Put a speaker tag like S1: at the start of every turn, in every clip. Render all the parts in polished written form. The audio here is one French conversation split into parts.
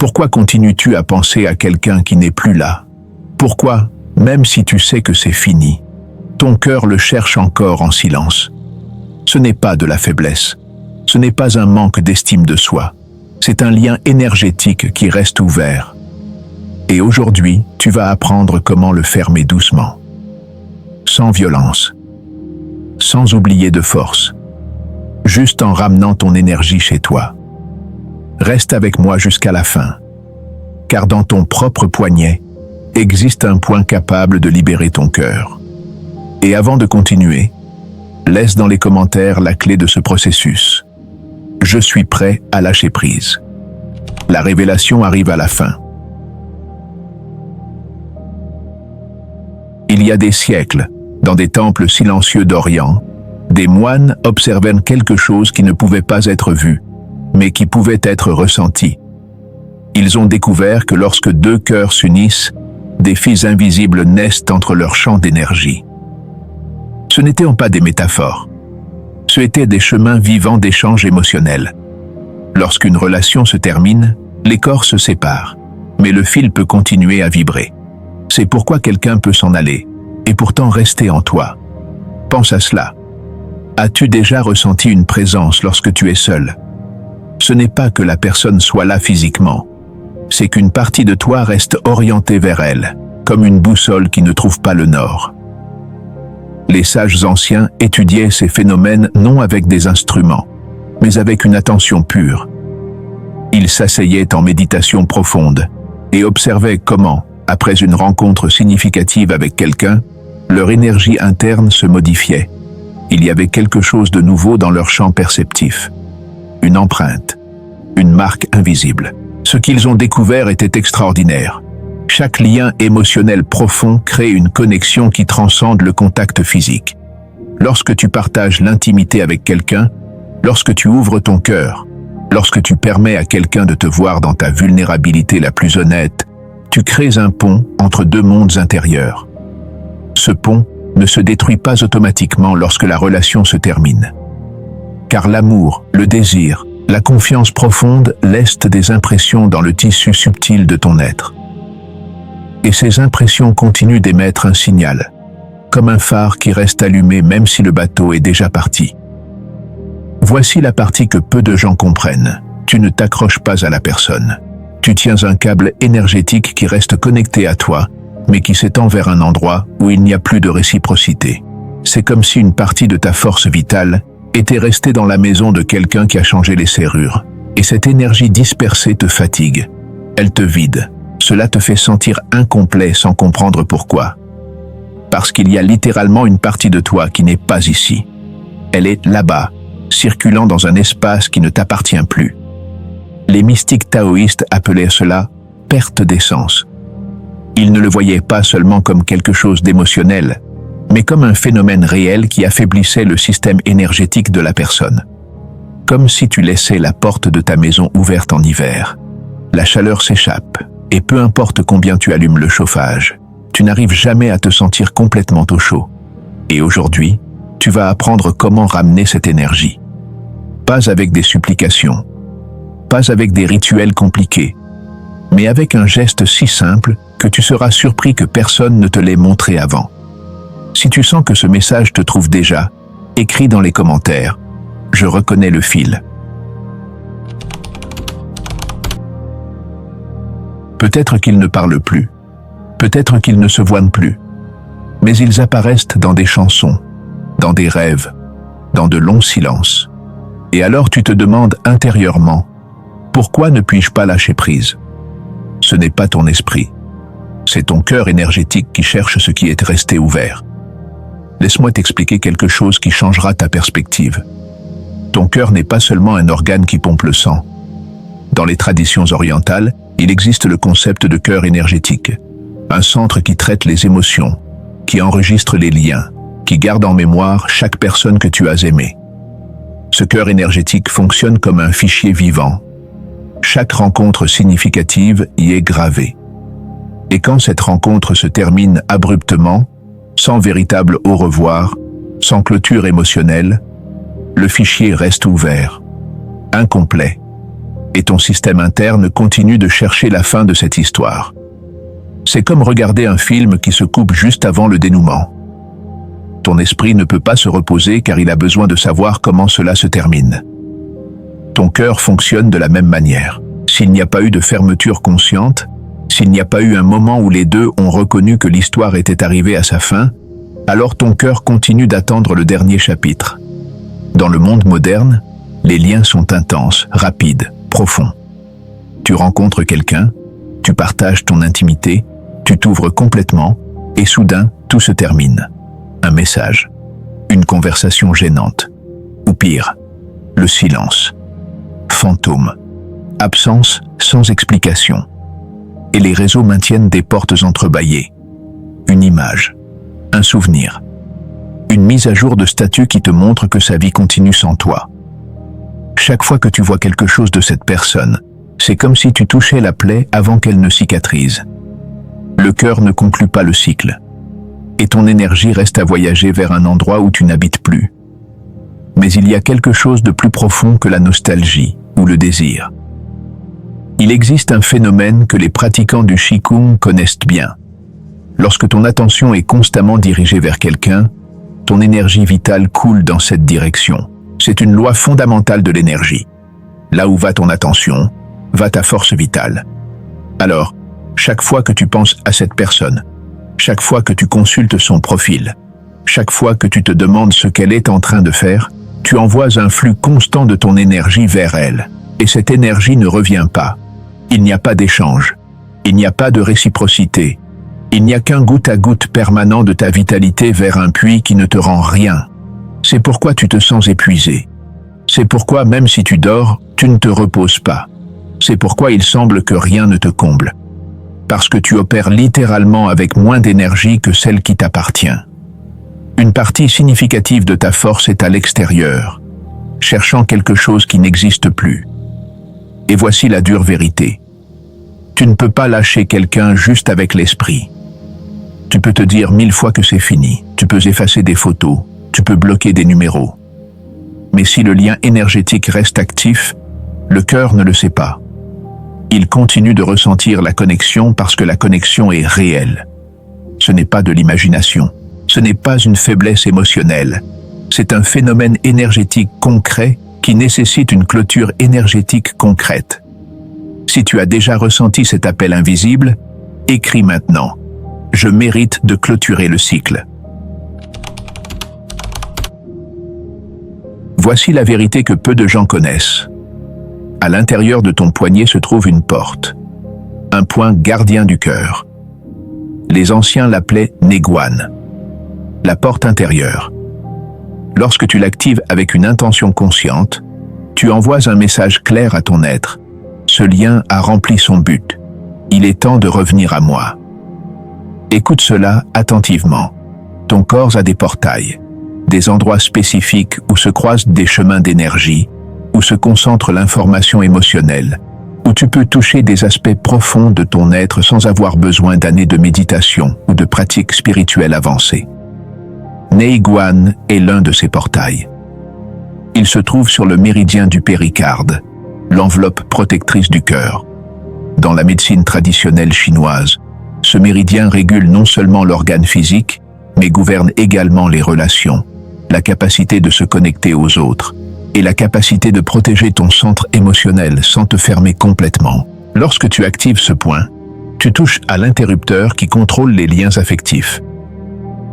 S1: Pourquoi continues-tu à penser à quelqu'un qui n'est plus là? Pourquoi, même si tu sais que c'est fini, ton cœur le cherche encore en silence? Ce n'est pas de la faiblesse. Ce n'est pas un manque d'estime de soi. C'est un lien énergétique qui reste ouvert. Et aujourd'hui, tu vas apprendre comment le fermer doucement. Sans violence. Sans oublier de force. Juste en ramenant ton énergie chez toi. Reste avec moi jusqu'à la fin. Car dans ton propre poignet, existe un point capable de libérer ton cœur. Et avant de continuer, laisse dans les commentaires la clé de ce processus. Je suis prêt à lâcher prise. La révélation arrive à la fin. Il y a des siècles, dans des temples silencieux d'Orient, des moines observaient quelque chose qui ne pouvait pas être vu, mais qui pouvait être ressenti. Ils ont découvert que lorsque deux cœurs s'unissent, des fils invisibles naissent entre leurs champs d'énergie. Ce n'étaient pas des métaphores. Ce étaient des chemins vivants d'échanges émotionnels. Lorsqu'une relation se termine, les corps se séparent, mais le fil peut continuer à vibrer. C'est pourquoi quelqu'un peut s'en aller, et pourtant rester en toi. Pense à cela. As-tu déjà ressenti une présence lorsque tu es seul? Ce n'est pas que la personne soit là physiquement. C'est qu'une partie de toi reste orientée vers elle, comme une boussole qui ne trouve pas le nord. Les sages anciens étudiaient ces phénomènes non avec des instruments, mais avec une attention pure. Ils s'asseyaient en méditation profonde et observaient comment, après une rencontre significative avec quelqu'un, leur énergie interne se modifiait. Il y avait quelque chose de nouveau dans leur champ perceptif. Une empreinte, une marque invisible. Ce qu'ils ont découvert était extraordinaire. Chaque lien émotionnel profond crée une connexion qui transcende le contact physique. Lorsque tu partages l'intimité avec quelqu'un, lorsque tu ouvres ton cœur, lorsque tu permets à quelqu'un de te voir dans ta vulnérabilité la plus honnête, tu crées un pont entre deux mondes intérieurs. Ce pont ne se détruit pas automatiquement lorsque la relation se termine. Car l'amour, le désir, la confiance profonde laissent des impressions dans le tissu subtil de ton être. Et ces impressions continuent d'émettre un signal, comme un phare qui reste allumé même si le bateau est déjà parti. Voici la partie que peu de gens comprennent. Tu ne t'accroches pas à la personne. Tu tiens un câble énergétique qui reste connecté à toi, mais qui s'étend vers un endroit où il n'y a plus de réciprocité. C'est comme si une partie de ta force vitale était restée dans la maison de quelqu'un qui a changé les serrures. Et cette énergie dispersée te fatigue. Elle te vide. Cela te fait sentir incomplet sans comprendre pourquoi. Parce qu'il y a littéralement une partie de toi qui n'est pas ici. Elle est là-bas, circulant dans un espace qui ne t'appartient plus. Les mystiques taoïstes appelaient cela « perte d'essence ». Ils ne le voyaient pas seulement comme quelque chose d'émotionnel, mais comme un phénomène réel qui affaiblissait le système énergétique de la personne. Comme si tu laissais la porte de ta maison ouverte en hiver. La chaleur s'échappe, et peu importe combien tu allumes le chauffage, tu n'arrives jamais à te sentir complètement au chaud. Et aujourd'hui, tu vas apprendre comment ramener cette énergie. Pas avec des supplications, pas avec des rituels compliqués, mais avec un geste si simple que tu seras surpris que personne ne te l'ait montré avant. Si tu sens que ce message te trouve déjà, écris dans les commentaires « Je reconnais le fil ». Peut-être qu'ils ne parlent plus, peut-être qu'ils ne se voient plus, mais ils apparaissent dans des chansons, dans des rêves, dans de longs silences. Et alors tu te demandes intérieurement « Pourquoi ne puis-je pas lâcher prise ?» Ce n'est pas ton esprit, c'est ton cœur énergétique qui cherche ce qui est resté ouvert. Laisse-moi t'expliquer quelque chose qui changera ta perspective. Ton cœur n'est pas seulement un organe qui pompe le sang. Dans les traditions orientales, il existe le concept de cœur énergétique, un centre qui traite les émotions, qui enregistre les liens, qui garde en mémoire chaque personne que tu as aimée. Ce cœur énergétique fonctionne comme un fichier vivant. Chaque rencontre significative y est gravée. Et quand cette rencontre se termine abruptement, sans véritable au revoir, sans clôture émotionnelle, le fichier reste ouvert, incomplet. et ton système interne continue de chercher la fin de cette histoire. C'est comme regarder un film qui se coupe juste avant le dénouement. Ton esprit ne peut pas se reposer car il a besoin de savoir comment cela se termine. Ton cœur fonctionne de la même manière. S'il n'y a pas eu de fermeture consciente, s'il n'y a pas eu un moment où les deux ont reconnu que l'histoire était arrivée à sa fin, alors ton cœur continue d'attendre le dernier chapitre. Dans le monde moderne, les liens sont intenses, rapides, profonds. Tu rencontres quelqu'un, tu partages ton intimité, tu t'ouvres complètement, et soudain, tout se termine. Un message, une conversation gênante, ou pire, le silence. Fantôme, absence sans explication. Et les réseaux maintiennent des portes entrebâillées. Une image, un souvenir, une mise à jour de statut qui te montre que sa vie continue sans toi. Chaque fois que tu vois quelque chose de cette personne, c'est comme si tu touchais la plaie avant qu'elle ne cicatrise. Le cœur ne conclut pas le cycle, et ton énergie reste à voyager vers un endroit où tu n'habites plus. Mais il y a quelque chose de plus profond que la nostalgie ou le désir. Il existe un phénomène que les pratiquants du Qigong connaissent bien. Lorsque ton attention est constamment dirigée vers quelqu'un, ton énergie vitale coule dans cette direction. C'est une loi fondamentale de l'énergie. Là où va ton attention, va ta force vitale. Alors, chaque fois que tu penses à cette personne, chaque fois que tu consultes son profil, chaque fois que tu te demandes ce qu'elle est en train de faire, tu envoies un flux constant de ton énergie vers elle. Et cette énergie ne revient pas. Il n'y a pas d'échange. Il n'y a pas de réciprocité. Il n'y a qu'un goutte à goutte permanent de ta vitalité vers un puits qui ne te rend rien. C'est pourquoi tu te sens épuisé. C'est pourquoi même si tu dors, tu ne te reposes pas. C'est pourquoi il semble que rien ne te comble. Parce que tu opères littéralement avec moins d'énergie que celle qui t'appartient. Une partie significative de ta force est à l'extérieur, cherchant quelque chose qui n'existe plus. Et voici la dure vérité. Tu ne peux pas lâcher quelqu'un juste avec l'esprit. Tu peux te dire 1000 fois que c'est fini, tu peux effacer des photos, tu peux bloquer des numéros. Mais si le lien énergétique reste actif, le cœur ne le sait pas. Il continue de ressentir la connexion parce que la connexion est réelle. Ce n'est pas de l'imagination. Ce n'est pas une faiblesse émotionnelle. C'est un phénomène énergétique concret qui nécessite une clôture énergétique concrète. Si tu as déjà ressenti cet appel invisible, écris maintenant. Je mérite de clôturer le cycle. Voici la vérité que peu de gens connaissent. À l'intérieur de ton poignet se trouve une porte, un point gardien du cœur. Les anciens l'appelaient Neguan, la porte intérieure. Lorsque tu l'actives avec une intention consciente, tu envoies un message clair à ton être. Ce lien a rempli son but. Il est temps de revenir à moi. Écoute cela attentivement. Ton corps a des portails, des endroits spécifiques où se croisent des chemins d'énergie, où se concentre l'information émotionnelle, où tu peux toucher des aspects profonds de ton être sans avoir besoin d'années de méditation ou de pratiques spirituelles avancées. Neiguan est l'un de ces portails. Il se trouve sur le méridien du péricarde, l'enveloppe protectrice du cœur. Dans la médecine traditionnelle chinoise, ce méridien régule non seulement l'organe physique, mais gouverne également les relations, la capacité de se connecter aux autres, et la capacité de protéger ton centre émotionnel sans te fermer complètement. Lorsque tu actives ce point, tu touches à l'interrupteur qui contrôle les liens affectifs.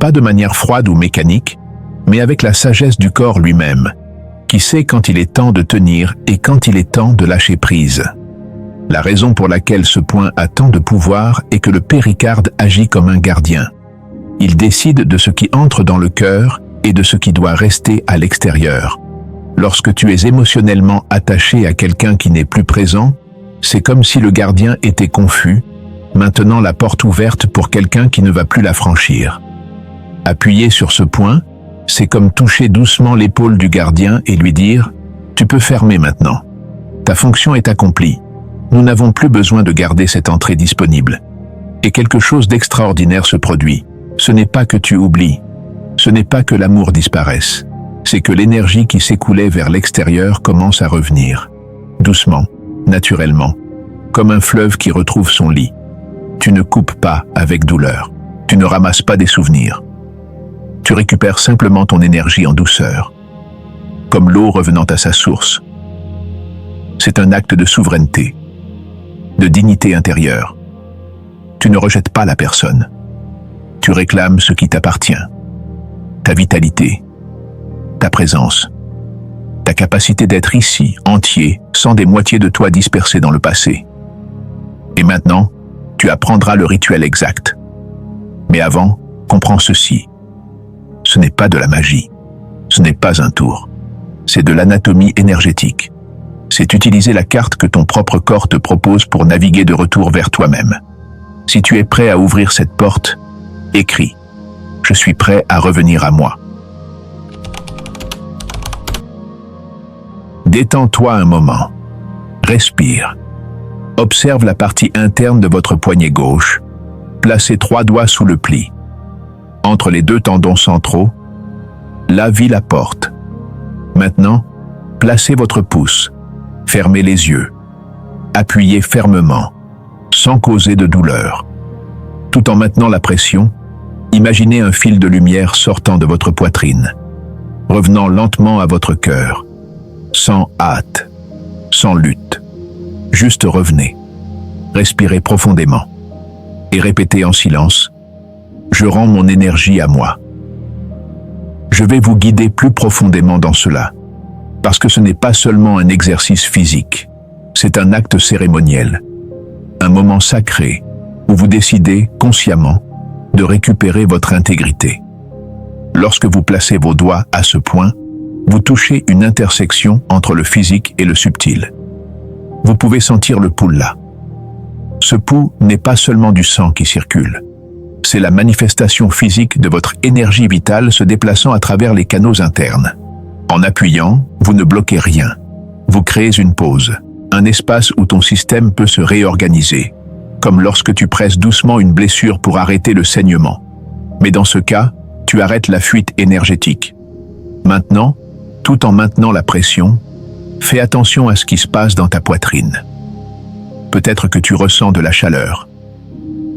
S1: Pas de manière froide ou mécanique, mais avec la sagesse du corps lui-même, qui sait quand il est temps de tenir et quand il est temps de lâcher prise. La raison pour laquelle ce point a tant de pouvoir est que le péricarde agit comme un gardien. Il décide de ce qui entre dans le cœur et de ce qui doit rester à l'extérieur. Lorsque tu es émotionnellement attaché à quelqu'un qui n'est plus présent, c'est comme si le gardien était confus, maintenant la porte ouverte pour quelqu'un qui ne va plus la franchir. Appuyer sur ce point, c'est comme toucher doucement l'épaule du gardien et lui dire « Tu peux fermer maintenant. Ta fonction est accomplie. Nous n'avons plus besoin de garder cette entrée disponible. » Et quelque chose d'extraordinaire se produit. Ce n'est pas que tu oublies. Ce n'est pas que l'amour disparaisse. C'est que l'énergie qui s'écoulait vers l'extérieur commence à revenir. Doucement, naturellement, comme un fleuve qui retrouve son lit. Tu ne coupes pas avec douleur. Tu ne ramasses pas des souvenirs. Tu récupères simplement ton énergie en douceur, comme l'eau revenant à sa source. C'est un acte de souveraineté, de dignité intérieure. Tu ne rejettes pas la personne. Tu réclames ce qui t'appartient. Ta vitalité, ta présence, ta capacité d'être ici, entier, sans des moitiés de toi dispersées dans le passé. Et maintenant, tu apprendras le rituel exact. Mais avant, comprends ceci. Ce n'est pas de la magie. Ce n'est pas un tour. C'est de l'anatomie énergétique. C'est utiliser la carte que ton propre corps te propose pour naviguer de retour vers toi-même. Si tu es prêt à ouvrir cette porte, écris « Je suis prêt à revenir à moi ». Détends-toi un moment. Respire. Observe la partie interne de votre poignet gauche. Placez 3 doigts sous le pli. Entre les 2 tendons centraux, là vit la porte. Maintenant, placez votre pouce. Fermez les yeux. Appuyez fermement, sans causer de douleur. Tout en maintenant la pression, imaginez un fil de lumière sortant de votre poitrine, revenant lentement à votre cœur, sans hâte, sans lutte. Juste revenez. Respirez profondément et répétez en silence « Je rends mon énergie à moi ». Je vais vous guider plus profondément dans cela, parce que ce n'est pas seulement un exercice physique, c'est un acte cérémoniel, un moment sacré où vous décidez consciemment de récupérer votre intégrité. Lorsque vous placez vos doigts à ce point, vous touchez une intersection entre le physique et le subtil. Vous pouvez sentir le pouls là. Ce pouls n'est pas seulement du sang qui circule. C'est la manifestation physique de votre énergie vitale se déplaçant à travers les canaux internes. En appuyant, vous ne bloquez rien. Vous créez une pause, un espace où ton système peut se réorganiser, comme lorsque tu presses doucement une blessure pour arrêter le saignement. Mais dans ce cas, tu arrêtes la fuite énergétique. Maintenant, tout en maintenant la pression, fais attention à ce qui se passe dans ta poitrine. Peut-être que tu ressens de la chaleur,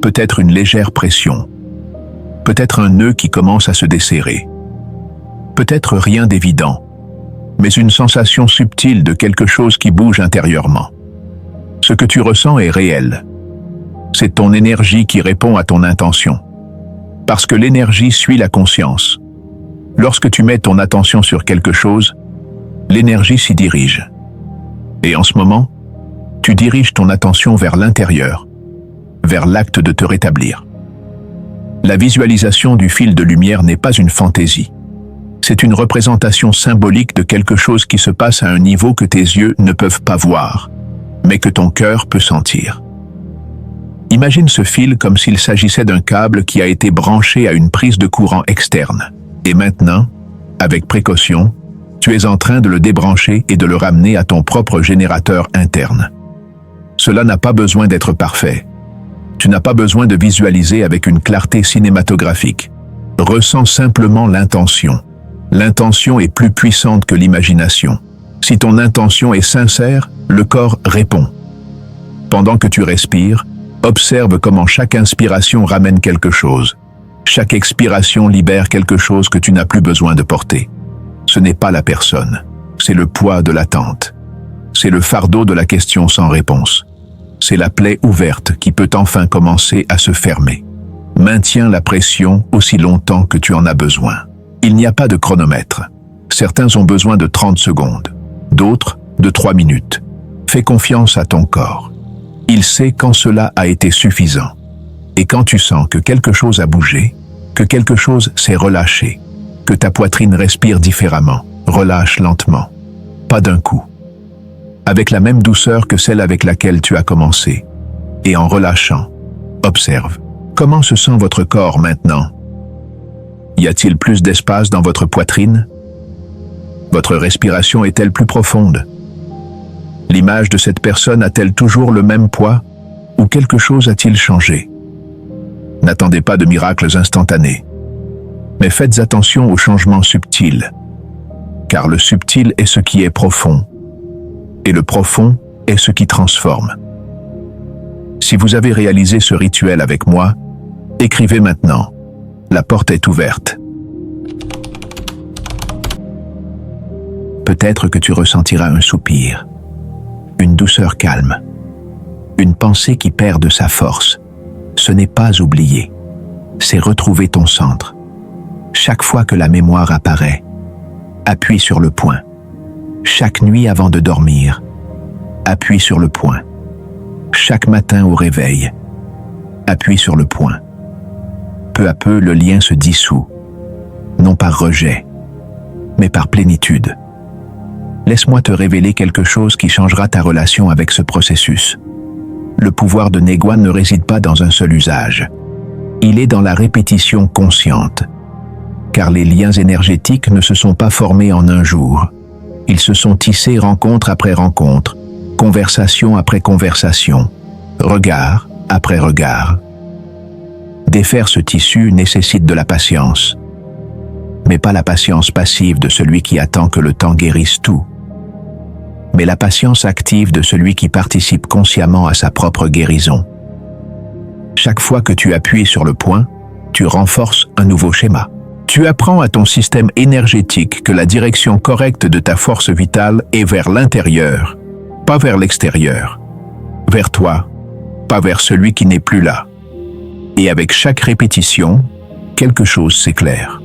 S1: peut-être une légère pression, peut-être un nœud qui commence à se desserrer, peut-être rien d'évident, mais une sensation subtile de quelque chose qui bouge intérieurement. Ce que tu ressens est réel. C'est ton énergie qui répond à ton intention. Parce que l'énergie suit la conscience. Lorsque tu mets ton attention sur quelque chose, l'énergie s'y dirige. Et en ce moment, tu diriges ton attention vers l'intérieur, vers l'acte de te rétablir. La visualisation du fil de lumière n'est pas une fantaisie. C'est une représentation symbolique de quelque chose qui se passe à un niveau que tes yeux ne peuvent pas voir, mais que ton cœur peut sentir. Imagine ce fil comme s'il s'agissait d'un câble qui a été branché à une prise de courant externe. Et maintenant, avec précaution, tu es en train de le débrancher et de le ramener à ton propre générateur interne. Cela n'a pas besoin d'être parfait. Tu n'as pas besoin de visualiser avec une clarté cinématographique. Ressens simplement l'intention. L'intention est plus puissante que l'imagination. Si ton intention est sincère, le corps répond. Pendant que tu respires, observe comment chaque inspiration ramène quelque chose. Chaque expiration libère quelque chose que tu n'as plus besoin de porter. Ce n'est pas la personne, c'est le poids de l'attente. C'est le fardeau de la question sans réponse. C'est la plaie ouverte qui peut enfin commencer à se fermer. Maintiens la pression aussi longtemps que tu en as besoin. Il n'y a pas de chronomètre. Certains ont besoin de 30 secondes, d'autres de 3 minutes. Fais confiance à ton corps. Il sait quand cela a été suffisant. Et quand tu sens que quelque chose a bougé, que quelque chose s'est relâché, que ta poitrine respire différemment, relâche lentement, pas d'un coup. Avec la même douceur que celle avec laquelle tu as commencé. Et en relâchant, observe. Comment se sent votre corps maintenant? Y a-t-il plus d'espace dans votre poitrine? Votre respiration est-elle plus profonde? L'image de cette personne a-t-elle toujours le même poids? Ou quelque chose a-t-il changé? N'attendez pas de miracles instantanés. Mais faites attention aux changements subtils. Car le subtil est ce qui est profond. Et le profond est ce qui transforme. Si vous avez réalisé ce rituel avec moi, écrivez maintenant. La porte est ouverte. Peut-être que tu ressentiras un soupir, une douceur calme, une pensée qui perd de sa force. Ce n'est pas oublier, c'est retrouver ton centre. Chaque fois que la mémoire apparaît, appuie sur le point. Chaque nuit avant de dormir, appuie sur le point. Chaque matin au réveil, appuie sur le point. Peu à peu, le lien se dissout, non par rejet, mais par plénitude. Laisse-moi te révéler quelque chose qui changera ta relation avec ce processus. Le pouvoir de Negwan ne réside pas dans un seul usage. Il est dans la répétition consciente. Car les liens énergétiques ne se sont pas formés en un jour. Ils se sont tissés rencontre après rencontre, conversation après conversation, regard après regard. Défaire ce tissu nécessite de la patience, mais pas la patience passive de celui qui attend que le temps guérisse tout, mais la patience active de celui qui participe consciemment à sa propre guérison. Chaque fois que tu appuies sur le point, tu renforces un nouveau schéma. Tu apprends à ton système énergétique que la direction correcte de ta force vitale est vers l'intérieur, pas vers l'extérieur. Vers toi, pas vers celui qui n'est plus là. Et avec chaque répétition, quelque chose s'éclaire.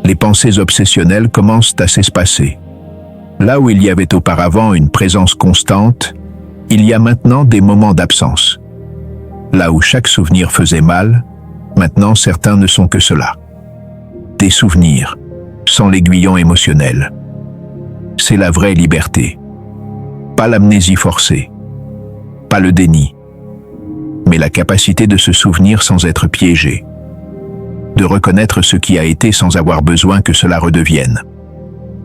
S1: Les pensées obsessionnelles commencent à s'espacer. Là où il y avait auparavant une présence constante, il y a maintenant des moments d'absence. Là où chaque souvenir faisait mal, maintenant certains ne sont que cela. Des souvenirs, sans l'aiguillon émotionnel. C'est la vraie liberté. Pas l'amnésie forcée. Pas le déni. Mais la capacité de se souvenir sans être piégé. De reconnaître ce qui a été sans avoir besoin que cela redevienne.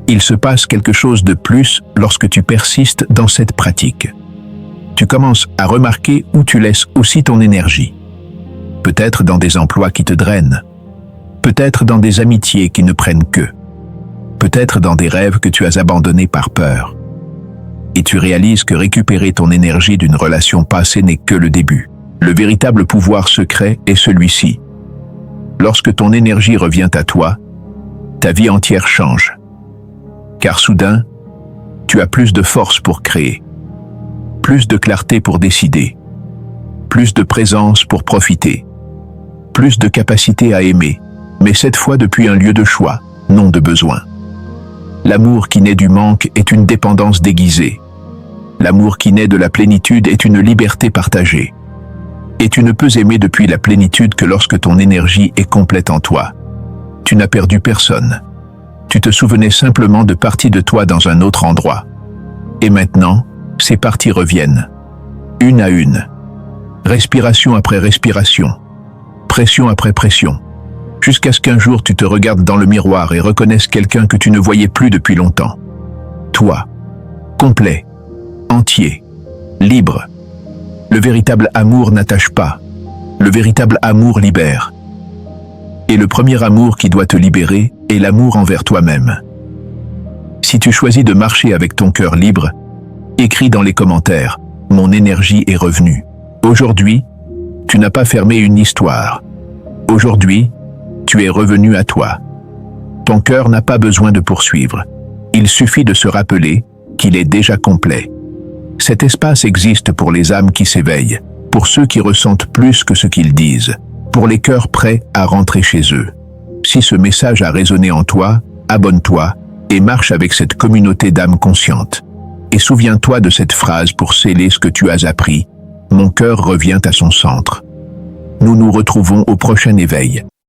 S1: Il se passe quelque chose de plus lorsque tu persistes dans cette pratique. Tu commences à remarquer où tu laisses aussi ton énergie. Peut-être dans des emplois qui te drainent. Peut-être dans des amitiés qui ne prennent que. Peut-être dans des rêves que tu as abandonnés par peur. Et tu réalises que récupérer ton énergie d'une relation passée n'est que le début. Le véritable pouvoir secret est celui-ci. Lorsque ton énergie revient à toi, ta vie entière change. Car soudain, tu as plus de force pour créer, plus de clarté pour décider, plus de présence pour profiter, plus de capacité à aimer, mais cette fois depuis un lieu de choix, non de besoin. L'amour qui naît du manque est une dépendance déguisée. L'amour qui naît de la plénitude est une liberté partagée. Et tu ne peux aimer depuis la plénitude que lorsque ton énergie est complète en toi. Tu n'as perdu personne. Tu te souvenais simplement de parties de toi dans un autre endroit. Et maintenant, ces parties reviennent, une à une. Respiration après respiration, pression après pression. Jusqu'à ce qu'un jour tu te regardes dans le miroir et reconnaisses quelqu'un que tu ne voyais plus depuis longtemps. Toi, complet, entier, libre. Le véritable amour n'attache pas. Le véritable amour libère. Et le premier amour qui doit te libérer est l'amour envers toi-même. Si tu choisis de marcher avec ton cœur libre, écris dans les commentaires « Mon énergie est revenue ». Aujourd'hui, tu n'as pas fermé une histoire. Aujourd'hui, tu es revenu à toi. Ton cœur n'a pas besoin de poursuivre. Il suffit de se rappeler qu'il est déjà complet. Cet espace existe pour les âmes qui s'éveillent, pour ceux qui ressentent plus que ce qu'ils disent, pour les cœurs prêts à rentrer chez eux. Si ce message a résonné en toi, abonne-toi et marche avec cette communauté d'âmes conscientes. Et souviens-toi de cette phrase pour sceller ce que tu as appris. Mon cœur revient à son centre. Nous nous retrouvons au prochain éveil.